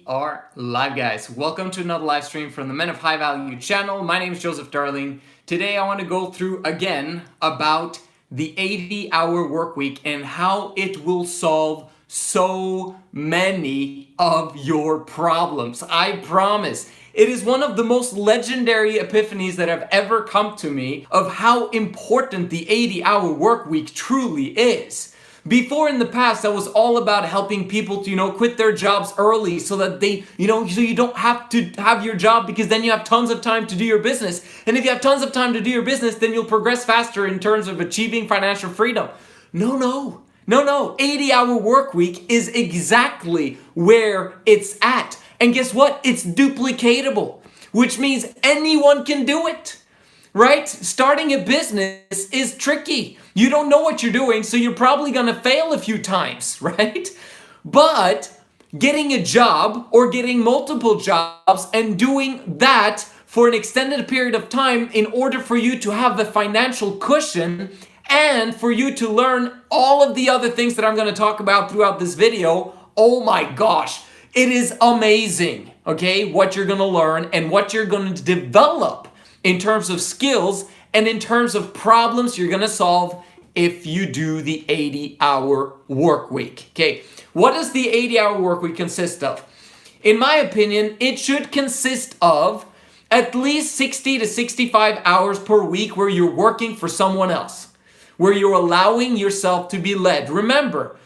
are live, guys. Welcome to another live stream from the Men of High Value channel. My name is Joseph Darling. Today I want to go through again about the 80-hour work week and how it will solve so many of your problems. I promise. It is one of the most legendary epiphanies that have ever come to me of how important the 80-hour work week truly is. Before in the past, that was all about helping people to, quit their jobs early so that they, so you don't have to have your job because then you have tons of time to do your business. And if you have tons of time to do your business, then you'll progress faster in terms of achieving financial freedom. No. 80-hour work week is exactly where it's at. And guess what? It's duplicatable, which means anyone can do it. Right? Starting a business is tricky. You don't know what you're doing, so you're probably going to fail a few times, right? But getting a job or getting multiple jobs and doing that for an extended period of time in order for you to have the financial cushion and for you to learn all of the other things that I'm going to talk about throughout this video, oh my gosh, it is amazing, okay, what you're going to learn and what you're going to develop in terms of skills and in terms of problems you're gonna solve if you do the 80-hour work week. Okay, what does the 80-hour work week consist of? In my opinion, it should consist of at least 60 to 65 hours per week where you're working for someone else, where you're allowing yourself to be led. Remember,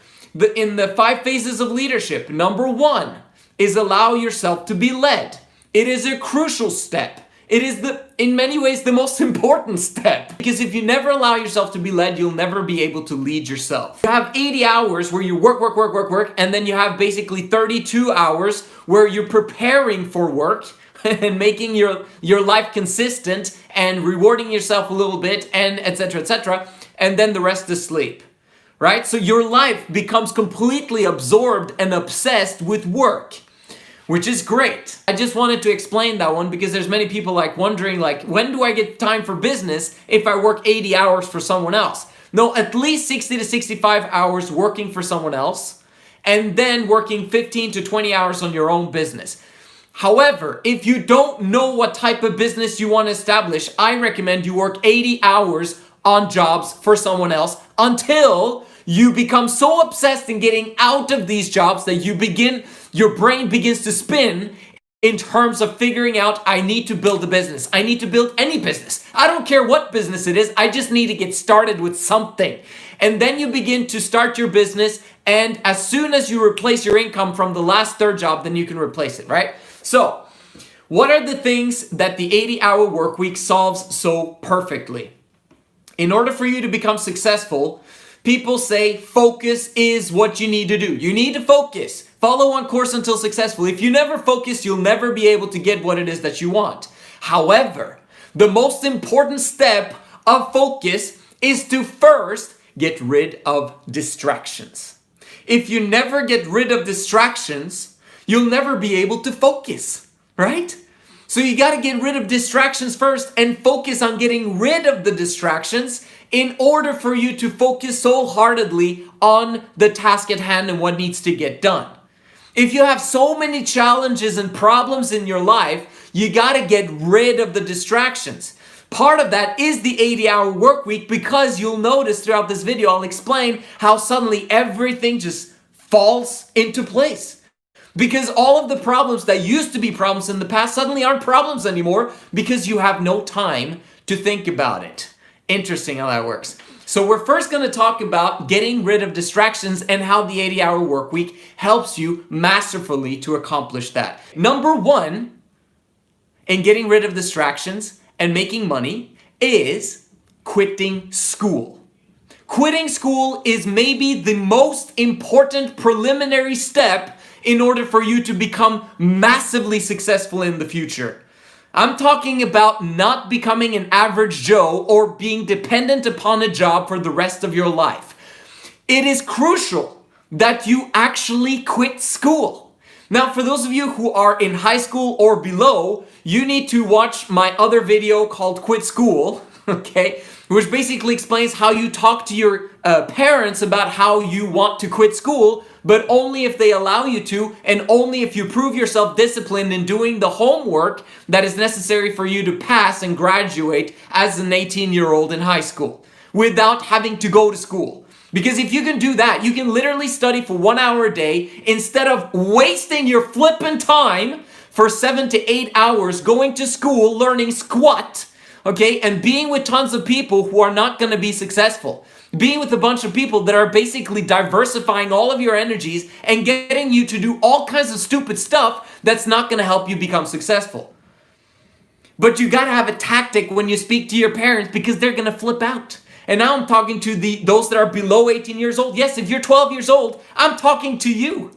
in the 5 phases of leadership, number 1 is allow yourself to be led. It is a crucial step. It is in many ways the most important step, because if you never allow yourself to be led, you'll never be able to lead yourself. You have 80 hours where you work, and then you have basically 32 hours where you're preparing for work and making your life consistent and rewarding yourself a little bit and etc., and then the rest is sleep, right? So your life becomes completely absorbed and obsessed with work, which is great. I just wanted to explain that one because there's many people wondering when do I get time for business if I work 80 hours for someone else? No, at least 60 to 65 hours working for someone else and then working 15 to 20 hours on your own business. However, if you don't know what type of business you want to establish, I recommend you work 80 hours on jobs for someone else until you become so obsessed in getting out of these jobs that your brain begins to spin in terms of figuring out, I need to build a business. I need to build any business. I don't care what business it is. I just need to get started with something. And then you begin to start your business. And as soon as you replace your income from the last third job, then you can replace it, right? So what are the things that the 80-hour work week solves so perfectly? In order for you to become successful, people say focus is what you need to do. You need to focus. Follow one course until successful. If you never focus, you'll never be able to get what it is that you want. However, the most important step of focus is to first get rid of distractions. If you never get rid of distractions, you'll never be able to focus, right? So you got to get rid of distractions first and focus on getting rid of the distractions in order for you to focus wholeheartedly on the task at hand and what needs to get done. If you have so many challenges and problems in your life, you got to get rid of the distractions. Part of that is the 80-hour work week, because you'll notice throughout this video, I'll explain how suddenly everything just falls into place. Because all of the problems that used to be problems in the past suddenly aren't problems anymore because you have no time to think about it. Interesting how that works. So we're first going to talk about getting rid of distractions and how the 80-hour work week helps you masterfully to accomplish that. Number 1 in getting rid of distractions and making money is quitting school. Quitting school is maybe the most important preliminary step in order for you to become massively successful in the future. I'm talking about not becoming an average Joe or being dependent upon a job for the rest of your life. It is crucial that you actually quit school. Now, for those of you who are in high school or below, you need to watch my other video called Quit School, okay? Which basically explains how you talk to your parents about how you want to quit school but only if they allow you to, and only if you prove yourself disciplined in doing the homework that is necessary for you to pass and graduate as an 18-year-old in high school without having to go to school. Because if you can do that, you can literally study for 1 hour a day instead of wasting your flippin' time for 7 to 8 hours going to school, learning squat, okay, and being with tons of people who are not going to be successful. Being with a bunch of people that are basically diversifying all of your energies and getting you to do all kinds of stupid stuff that's not going to help you become successful. But you got to have a tactic when you speak to your parents because they're going to flip out. And now I'm talking to those that are below 18 years old. Yes, if you're 12 years old, I'm talking to you.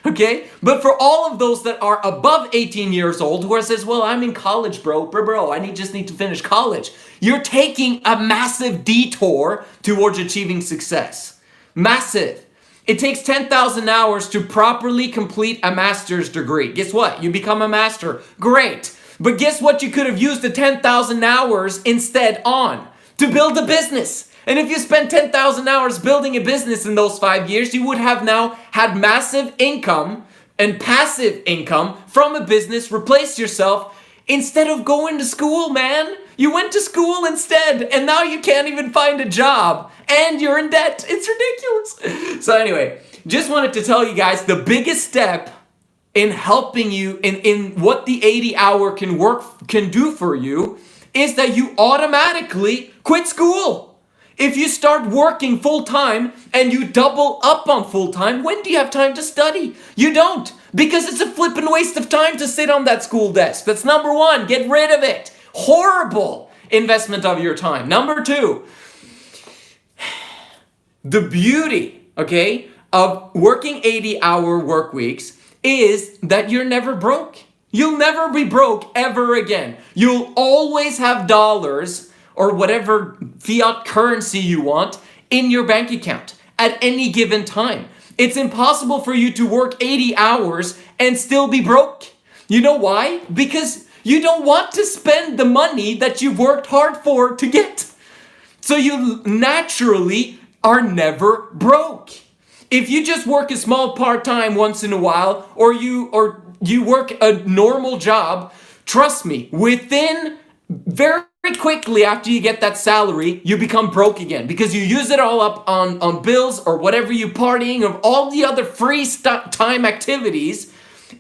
Okay? But for all of those that are above 18 years old, who says, well, I'm in college, bro, I just need to finish college. You're taking a massive detour towards achieving success. Massive. It takes 10,000 hours to properly complete a master's degree. Guess what? You become a master. Great. But guess what you could have used the 10,000 hours instead on? To build a business. And if you spend 10,000 hours building a business in those 5 years, you would have now had massive income and passive income from a business, replace yourself instead of going to school, man. You went to school instead, and now you can't even find a job, and you're in debt. It's ridiculous. So anyway, just wanted to tell you guys the biggest step in helping you in what the 80-hour can do for you is that you automatically quit school. If you start working full-time and you double up on full-time, when do you have time to study? You don't, because it's a flippin' waste of time to sit on that school desk. That's number one. Get rid of it. Horrible investment of your time. Number two, the beauty, okay, of working 80-hour work weeks is that you're never broke. You'll never be broke ever again. You'll always have dollars or whatever fiat currency you want in your bank account at any given time. It's impossible for you to work 80 hours and still be broke. You know why? Because you don't want to spend the money that you've worked hard for to get. So you naturally are never broke. If you just work a small part-time once in a while, or you work a normal job, trust me, within very quickly after you get that salary, you become broke again because you use it all up on bills or whatever you partying or all the other free time activities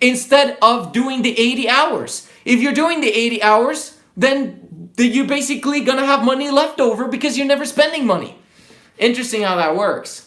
instead of doing the 80 hours. If you're doing the 80 hours, then you're basically gonna have money left over because you're never spending money. Interesting how that works.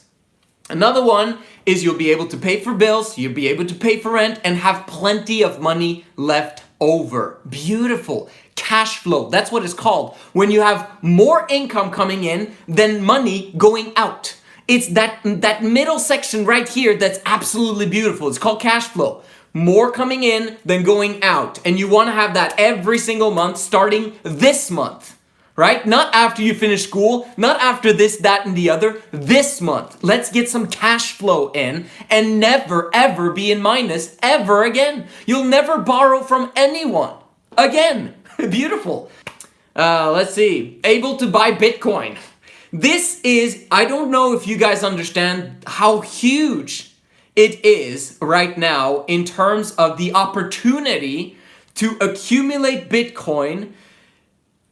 Another one is you'll be able to pay for bills, you'll be able to pay for rent, and have plenty of money left over. Beautiful. Cash flow. That's what it's called. When you have more income coming in than money going out. It's that middle section right here that's absolutely beautiful. It's called cash flow. More coming in than going out. And you want to have that every single month starting this month. Right? Not after you finish school, not after this, that, and the other. This month. Let's get some cash flow in and never, ever be in minus ever again. You'll never borrow from anyone again. Beautiful. Let's see. Able to buy Bitcoin. This is, I don't know if you guys understand how huge it is right now in terms of the opportunity to accumulate Bitcoin.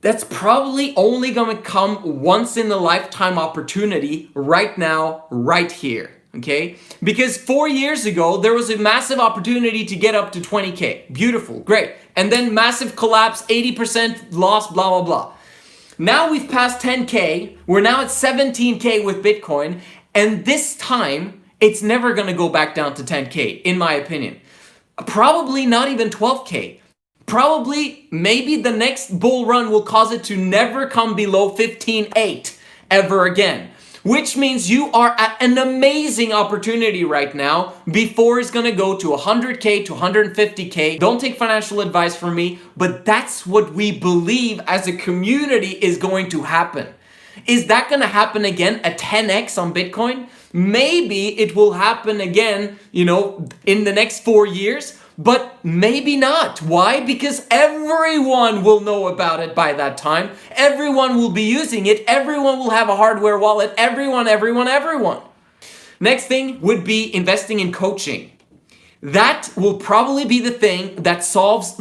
That's probably only going to come once in a lifetime opportunity right now, right here. Okay? Because 4 years ago, there was a massive opportunity to get up to 20K. Beautiful, great. And then massive collapse, 80% loss, blah, blah, blah. Now we've passed 10K. We're now at 17K with Bitcoin. And this time, it's never going to go back down to 10K, in my opinion. Probably not even 12K. Probably, maybe the next bull run will cause it to never come below 15.8 ever again. Which means you are at an amazing opportunity right now before it's going to go to 100K to 150K. Don't take financial advice from me, but that's what we believe as a community is going to happen. Is that going to happen again, a 10x on Bitcoin? Maybe it will happen again, in the next 4 years. But maybe not. Why? Because everyone will know about it by that time. Everyone will be using it. Everyone will have a hardware wallet. Everyone. Next thing would be investing in coaching. That will probably be the thing that solves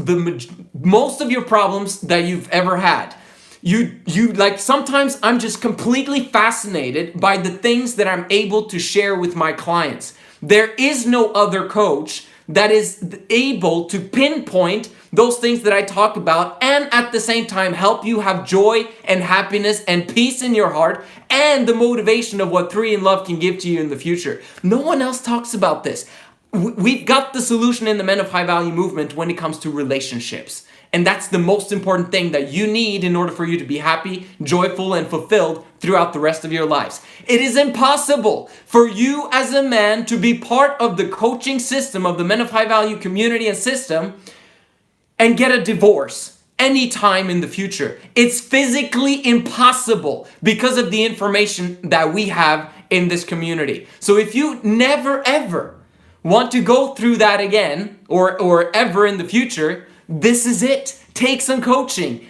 most of your problems that you've ever had. You like, sometimes I'm just completely fascinated by the things that I'm able to share with my clients. There is no other coach that is able to pinpoint those things that I talk about and at the same time help you have joy and happiness and peace in your heart and the motivation of what 3 in Love can give to you in the future. No one else talks about this. We've got the solution in the Men of High Value movement when it comes to relationships. And that's the most important thing that you need in order for you to be happy, joyful, and fulfilled throughout the rest of your lives. It is impossible for you as a man to be part of the coaching system of the Men of High Value community and system and get a divorce anytime in the future. It's physically impossible because of the information that we have in this community. So if you never ever want to go through that again or ever in the future, this is it. Take some coaching.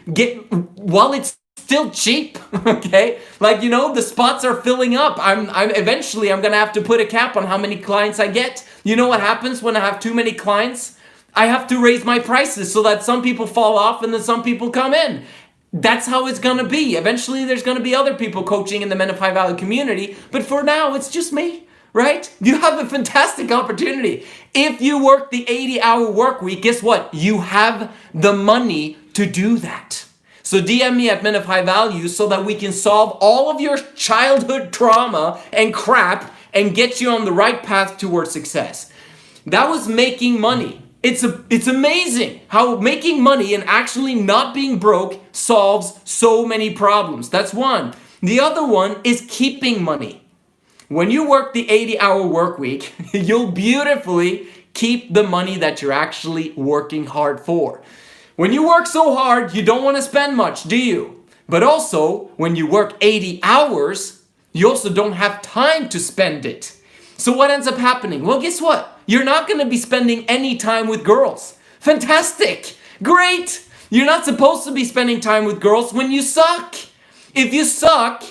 While it's still cheap, okay? Like, the spots are filling up. I'm eventually I'm gonna have to put a cap on how many clients I get. You know what happens when I have too many clients? I have to raise my prices so that some people fall off and then some people come in. That's how it's gonna be. Eventually there's gonna be other people coaching in the Men of High Value community, but for now it's just me. Right? You have a fantastic opportunity. If you work the 80-hour work week, guess what? You have the money to do that. So DM me at Men of High Value so that we can solve all of your childhood trauma and crap and get you on the right path towards success. That was making money. It's amazing how making money and actually not being broke solves so many problems. That's one. The other one is keeping money. When you work the 80-hour work week, you'll beautifully keep the money that you're actually working hard for. When you work so hard, you don't want to spend much, do you? But also, when you work 80 hours, you also don't have time to spend it. So what ends up happening? Well, guess what? You're not going to be spending any time with girls. Fantastic! Great! You're not supposed to be spending time with girls when you suck. If you suck,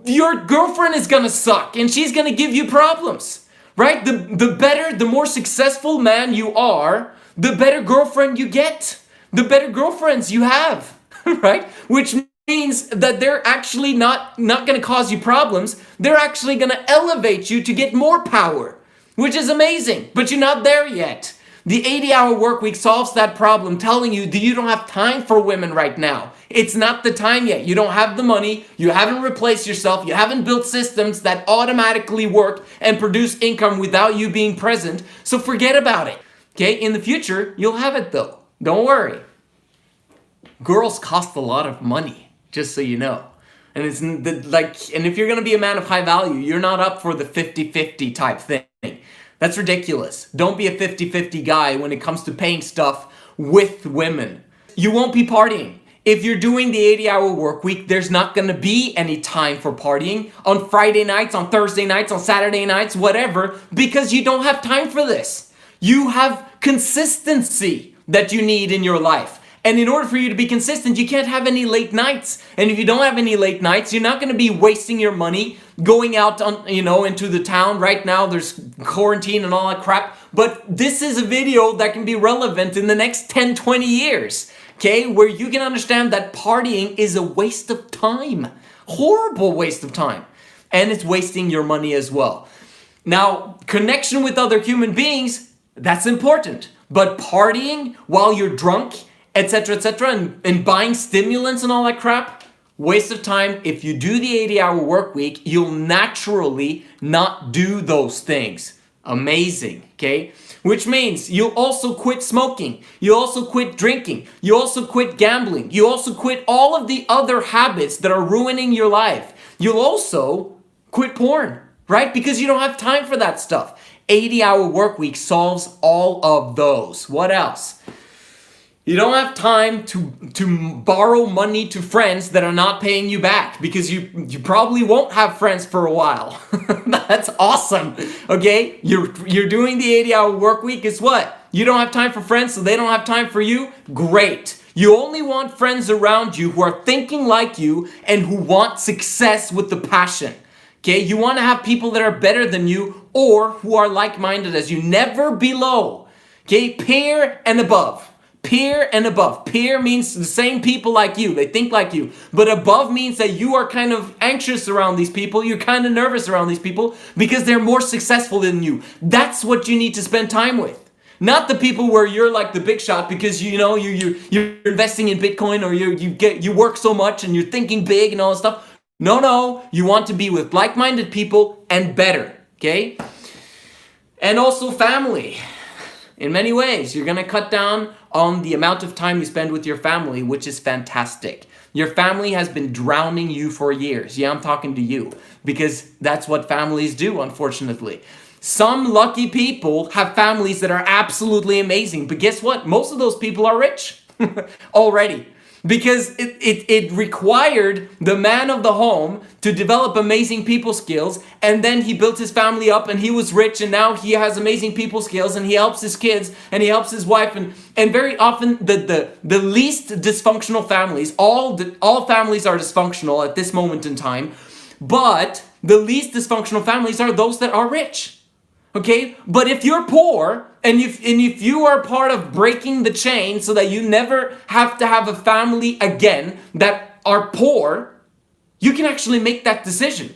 your girlfriend is gonna suck and she's gonna give you problems, right? The more successful man you are, the better girlfriend you get, the better girlfriends you have, right? Which means that they're actually not gonna cause you problems. They're actually gonna elevate you to get more power, which is amazing, but you're not there yet. The 80-hour work week solves that problem, telling you that you don't have time for women right now. It's not the time yet. You don't have the money. You haven't replaced yourself. You haven't built systems that automatically work and produce income without you being present. So forget about it. Okay? In the future, you'll have it though. Don't worry. Girls cost a lot of money, just so you know. And it's and if you're going to be a man of high value, you're not up for the 50-50 type thing. That's ridiculous. Don't be a 50-50 guy when it comes to paying stuff with women. You won't be partying. If you're doing the 80-hour work week, there's not going to be any time for partying on Friday nights, on Thursday nights, on Saturday nights, whatever, because you don't have time for this. You have consistency that you need in your life. And in order for you to be consistent, you can't have any late nights. And if you don't have any late nights, you're not going to be wasting your money going out on, into the town. Right now, there's quarantine and all that crap. But this is a video that can be relevant in the next 10, 20 years. Okay, where you can understand that partying is a waste of time. Horrible waste of time. And it's wasting your money as well. Now, connection with other human beings, that's important. But partying while you're drunk, etc., and buying stimulants and all that crap, waste of time. If you do the 80-hour work week, you'll naturally not do those things. Amazing, okay? Which means you'll also quit smoking. You also quit drinking. You also quit gambling. You also quit all of the other habits that are ruining your life. You'll also quit porn, right? Because you don't have time for that stuff. 80-hour work week solves all of those. What else? You don't have time to borrow money to friends that are not paying you back because you probably won't have friends for a while. That's awesome. Okay? You're doing the 80-hour work week. Guess what? You don't have time for friends, so they don't have time for you. Great. You only want friends around you who are thinking like you and who want success with the passion. Okay, you want to have people that are better than you or who are like-minded as you, never below. Okay, peer and above. Peer and above. Peer means the same people like you. They think like you. But above means that you are kind of anxious around these people. You're kind of nervous around these people because they're more successful than you. That's what you need to spend time with. Not the people where you're like the big shot because you're investing in Bitcoin or you work so much and you're thinking big and all this stuff. No, you want to be with like-minded people and better, okay? And also family. In many ways, you're gonna cut down on the amount of time you spend with your family, which is fantastic. Your family has been drowning you for years. Yeah, I'm talking to you because that's what families do, unfortunately. Some lucky people have families that are absolutely amazing, but guess what? Most of those people are rich already. Because it required the man of the home to develop amazing people skills, and then he built his family up and he was rich, and now he has amazing people skills and he helps his kids and he helps his wife, and very often the least dysfunctional families, all families are dysfunctional at this moment in time, but the least dysfunctional families are those that are rich. Okay, but if you're poor and if you are part of breaking the chain so that you never have to have a family again that are poor, you can actually make that decision.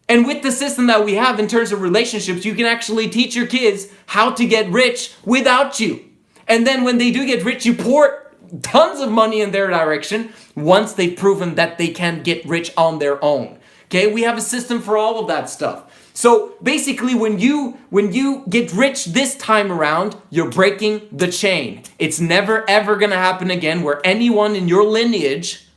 And with the system that we have in terms of relationships, you can actually teach your kids how to get rich without you. And then when they do get rich, you pour tons of money in their direction once they've proven that they can get rich on their own. Okay, we have a system for all of that stuff. So basically, when you get rich this time around, you're breaking the chain. It's never ever gonna happen again where anyone in your lineage,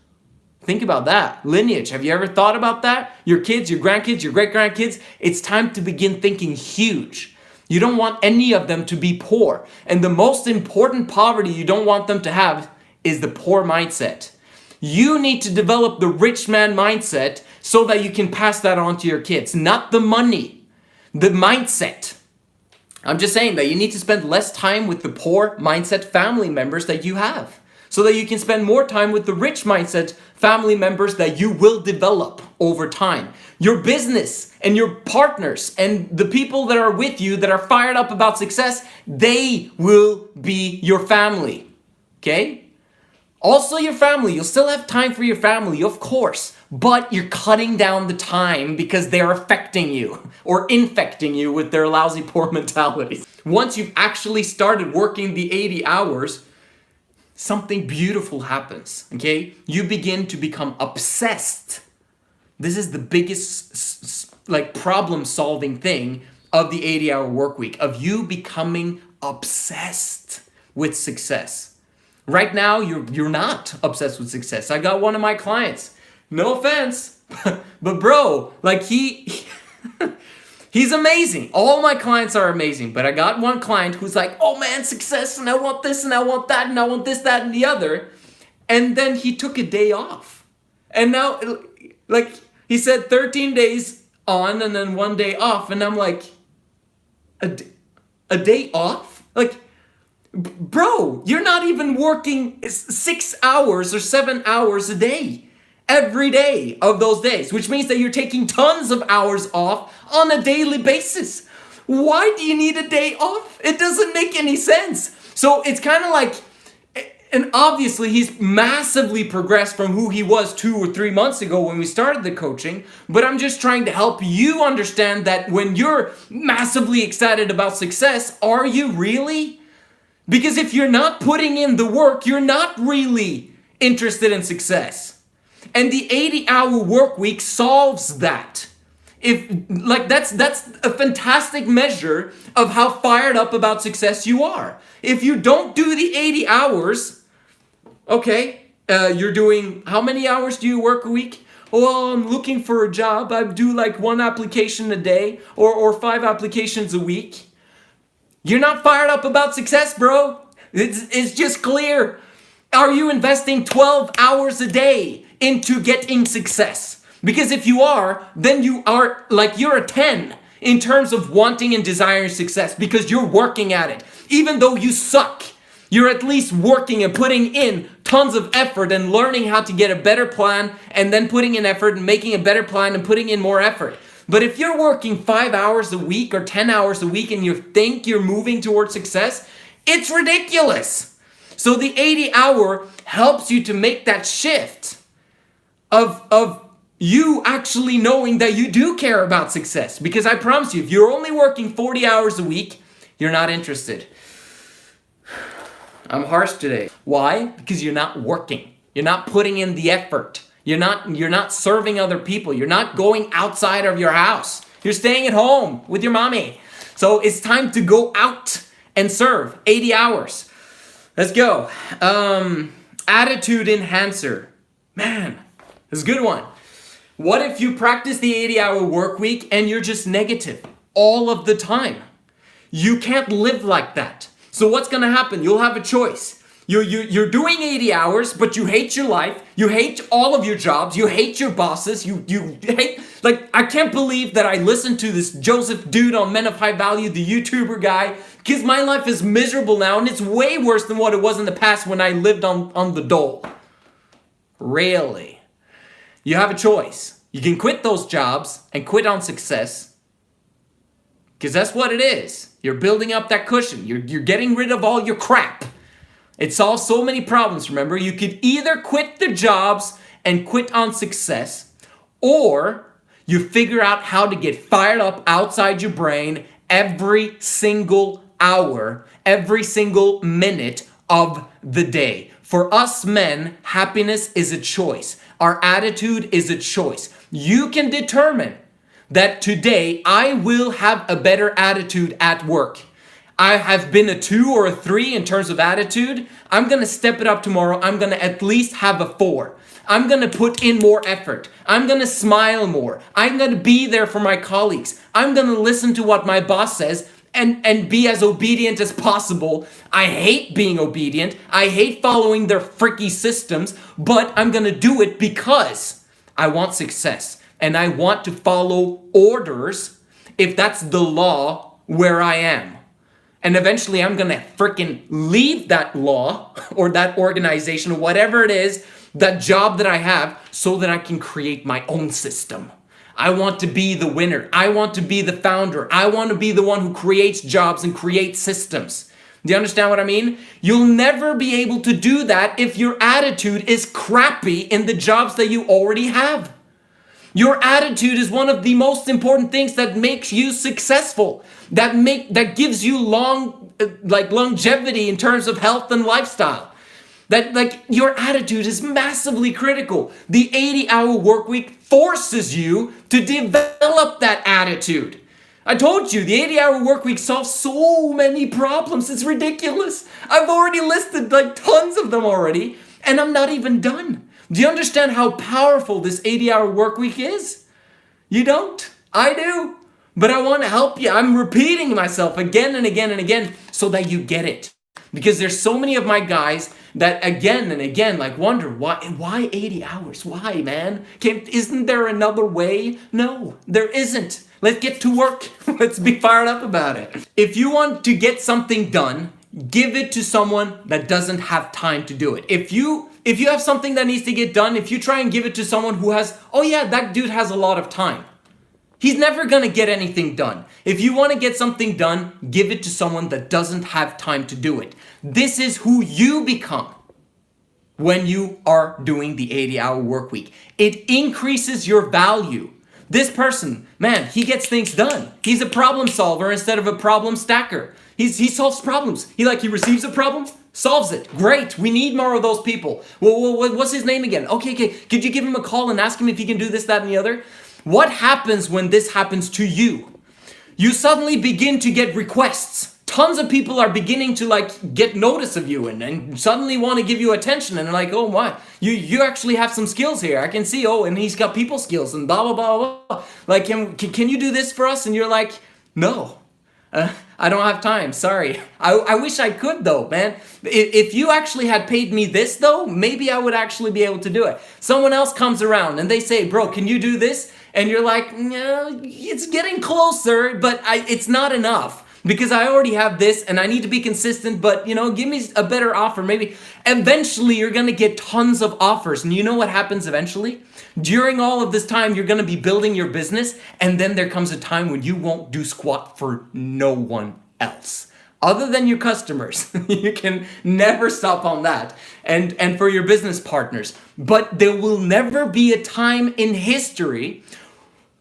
think about that, lineage, have you ever thought about that? Your kids, your grandkids, your great-grandkids, it's time to begin thinking huge. You don't want any of them to be poor. And the most important poverty you don't want them to have is the poor mindset. You need to develop the rich man mindset so that you can pass that on to your kids. Not the money, the mindset. I'm just saying that you need to spend less time with the poor mindset family members that you have so that you can spend more time with the rich mindset family members that you will develop over time. Your business and your partners and the people that are with you that are fired up about success, they will be your family, okay? Also your family, you'll still have time for your family, of course, but you're cutting down the time because they're affecting you or infecting you with their lousy poor mentality. Once you've actually started working the 80 hours, something beautiful happens, okay? You begin to become obsessed. This is the biggest problem-solving thing of the 80-hour work week, of you becoming obsessed with success. Right now, you're not obsessed with success. I got one of my clients, no offense, but bro, like he's amazing. All my clients are amazing, but I got one client who's like, oh man, success, and I want this, and I want that, and I want this, that, and the other. And then he took a day off. And now, like, he said 13 days on and then 1 day off. And I'm like, a day off? Like, bro, you're not even working 6 hours or 7 hours a day every day of those days, which means that you're taking tons of hours off on a daily basis. Why do you need a day off? It doesn't make any sense. So it's kind of like, and obviously he's massively progressed from who he was 2 or 3 months ago when we started the coaching, but I'm just trying to help you understand that when you're massively excited about success, are you really? Because if you're not putting in the work, you're not really interested in success. And the 80-hour work week solves that. That's a fantastic measure of how fired up about success you are. If you don't do the 80 hours, okay, you're doing, how many hours do you work a week? Oh, I'm looking for a job. I do like 1 application a day or 5 applications a week. You're not fired up about success, bro. It's just clear. Are you investing 12 hours a day into getting success? Because if you are, then you are like, you're a 10 in terms of wanting and desiring success because you're working at it. Even though you suck, you're at least working and putting in tons of effort and learning how to get a better plan and then putting in effort and making a better plan and putting in more effort. But if you're working 5 hours a week or 10 hours a week and you think you're moving towards success, it's ridiculous. So the 80-hour helps you to make that shift of you actually knowing that you do care about success. Because I promise you, if you're only working 40 hours a week, you're not interested. I'm harsh today. Why? Because you're not working. You're not putting in the effort. You're not serving other people. You're not going outside of your house. You're staying at home with your mommy. So it's time to go out and serve 80 hours. Let's go. Attitude enhancer. Man, this is a good one. What if you practice the 80-hour work week and you're just negative all of the time? You can't live like that. So what's going to happen? You'll have a choice. You're doing 80 hours, but you hate your life. You hate all of your jobs. You hate your bosses. You hate, like, I can't believe that I listened to this Joseph dude on Men of High Value, the YouTuber guy, because my life is miserable now, and it's way worse than what it was in the past when I lived on the dole. Really? You have a choice. You can quit those jobs and quit on success, because that's what it is. You're building up that cushion. You're getting rid of all your crap. It solves so many problems, remember? You could either quit the jobs and quit on success, or you figure out how to get fired up outside your brain every single hour, every single minute of the day. For us men, happiness is a choice. Our attitude is a choice. You can determine that today I will have a better attitude at work. I have been a 2 or a 3 in terms of attitude. I'm going to step it up tomorrow. I'm going to at least have a 4. I'm going to put in more effort. I'm going to smile more. I'm going to be there for my colleagues. I'm going to listen to what my boss says and be as obedient as possible. I hate being obedient. I hate following their freaky systems, but I'm going to do it because I want success and I want to follow orders if that's the law where I am. And eventually I'm going to freaking leave that law or that organization or whatever it is, that job that I have, so that I can create my own system. I want to be the winner. I want to be the founder. I want to be the one who creates jobs and creates systems. Do you understand what I mean? You'll never be able to do that if your attitude is crappy in the jobs that you already have. Your attitude is one of the most important things that makes you successful, that gives you longevity in terms of health and lifestyle. That your attitude is massively critical. The 80-hour work week forces you to develop that attitude. I told you, the 80-hour work week solves so many problems. It's ridiculous. I've already listed tons of them already, and I'm not even done. Do you understand how powerful this 80-hour work week is? You don't? I do. But I want to help you. I'm repeating myself again and again and again so that you get it. Because there's so many of my guys that again and again wonder, why 80 hours? Why, man? Isn't there another way? No, there isn't. Let's get to work. Let's be fired up about it. If you want to get something done, give it to someone that doesn't have time to do it. If you have something that needs to get done, if you try and give it to someone who has, oh yeah, that dude has a lot of time, he's never going to get anything done. If you want to get something done, give it to someone that doesn't have time to do it. This is who you become when you are doing the 80-hour work week. It increases your value. This person, man, he gets things done. He's a problem solver instead of a problem stacker. He solves problems. He receives a problem, solves it. Great. We need more of those people. Well, what's his name again? Okay. Could you give him a call and ask him if he can do this, that, and the other? What happens when this happens to you? You suddenly begin to get requests. Tons of people are beginning to get notice of you and suddenly want to give you attention, and they're like, oh my, you actually have some skills here. I can see, oh, and he's got people skills and blah, blah, blah, blah. Can you do this for us? And you're like, no. I don't have time, sorry. I wish I could though, man. If you actually had paid me this though, maybe I would actually be able to do it. Someone else comes around and they say, bro, can you do this? And you're like, no, it's getting closer, but it's not enough. because I already have this and I need to be consistent, but give me a better offer. Maybe eventually you're going to get tons of offers. And you know what happens eventually? During all of this time, you're going to be building your business, and then there comes a time when you won't do squat for no one else other than your customers. You can never stop on that, and for your business partners. But there will never be a time in history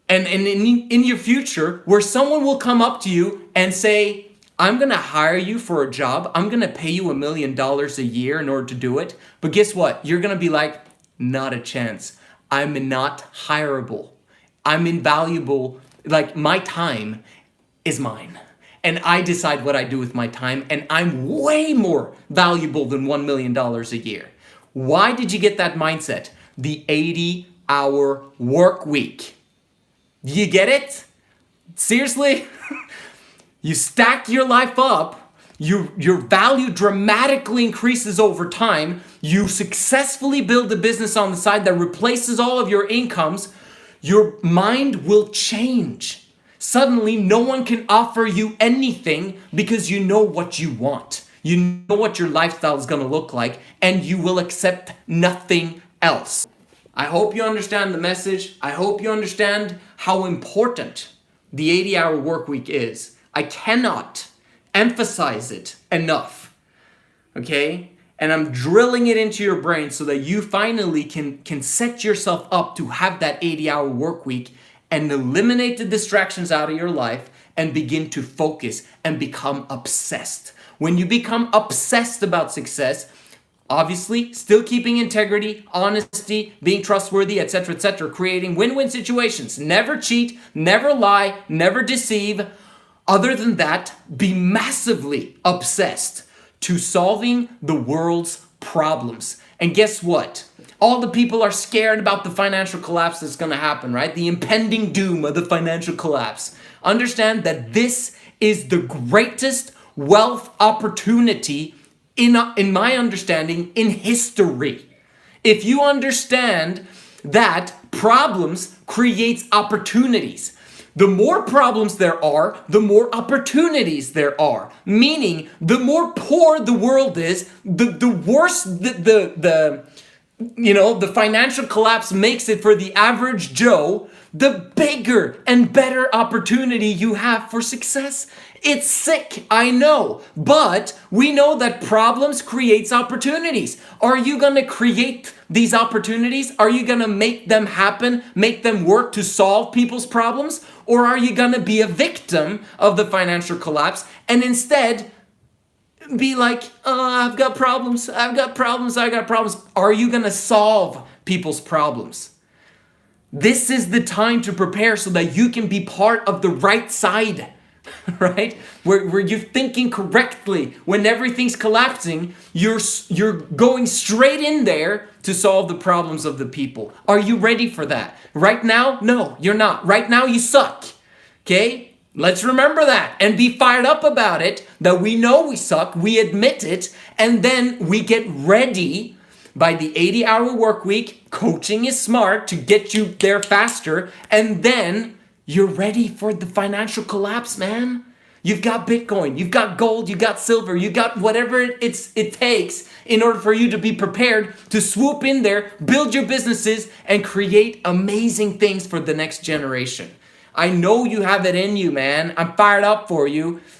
and in your future where someone will come up to you and say, I'm going to hire you for a job. I'm going to pay you $1 million a year in order to do it. But guess what? You're going to be like, not a chance. I'm not hireable. I'm invaluable. Like, my time is mine. And I decide what I do with my time. And I'm way more valuable than $1 million a year. Why did you get that mindset? The 80-hour work week. You get it? Seriously? You stack your life up, your value dramatically increases over time, you successfully build a business on the side that replaces all of your incomes, your mind will change. Suddenly, no one can offer you anything because you know what you want. You know what your lifestyle is going to look like, and you will accept nothing else. I hope you understand the message. I hope you understand how important the 80-hour work week is. I cannot emphasize it enough, okay? And I'm drilling it into your brain so that you finally can set yourself up to have that 80-hour work week and eliminate the distractions out of your life and begin to focus and become obsessed. When you become obsessed about success, obviously, still keeping integrity, honesty, being trustworthy, etc., creating win-win situations. Never cheat, never lie, never deceive. Other than that, be massively obsessed to solving the world's problems. And guess what? All the people are scared about the financial collapse that's going to happen, right? The impending doom of the financial collapse. Understand that this is the greatest wealth opportunity in my understanding, in history. If you understand that problems creates opportunities. The more problems there are, the more opportunities there are. Meaning, the more poor the world is, the worse the financial collapse makes it for the average Joe, the bigger and better opportunity you have for success. It's sick, I know, but we know that problems creates opportunities. Are you going to create these opportunities? Are you going to make them happen, make them work to solve people's problems? Or are you going to be a victim of the financial collapse and instead be like, I've got problems. Are you going to solve people's problems? This is the time to prepare so that you can be part of the right side, right? Where you're thinking correctly. When everything's collapsing, you're going straight in there to solve the problems of the people. Are you ready for that? Right now? No, you're not. Right now, you suck. Okay? Let's remember that and be fired up about it, that we know we suck, we admit it, and then we get ready by the 80-hour work week. Coaching is smart to get you there faster, and then you're ready for the financial collapse, man. You've got Bitcoin, you've got gold, you've got silver, you got whatever it takes in order for you to be prepared to swoop in there, build your businesses, and create amazing things for the next generation. I know you have it in you, man. I'm fired up for you.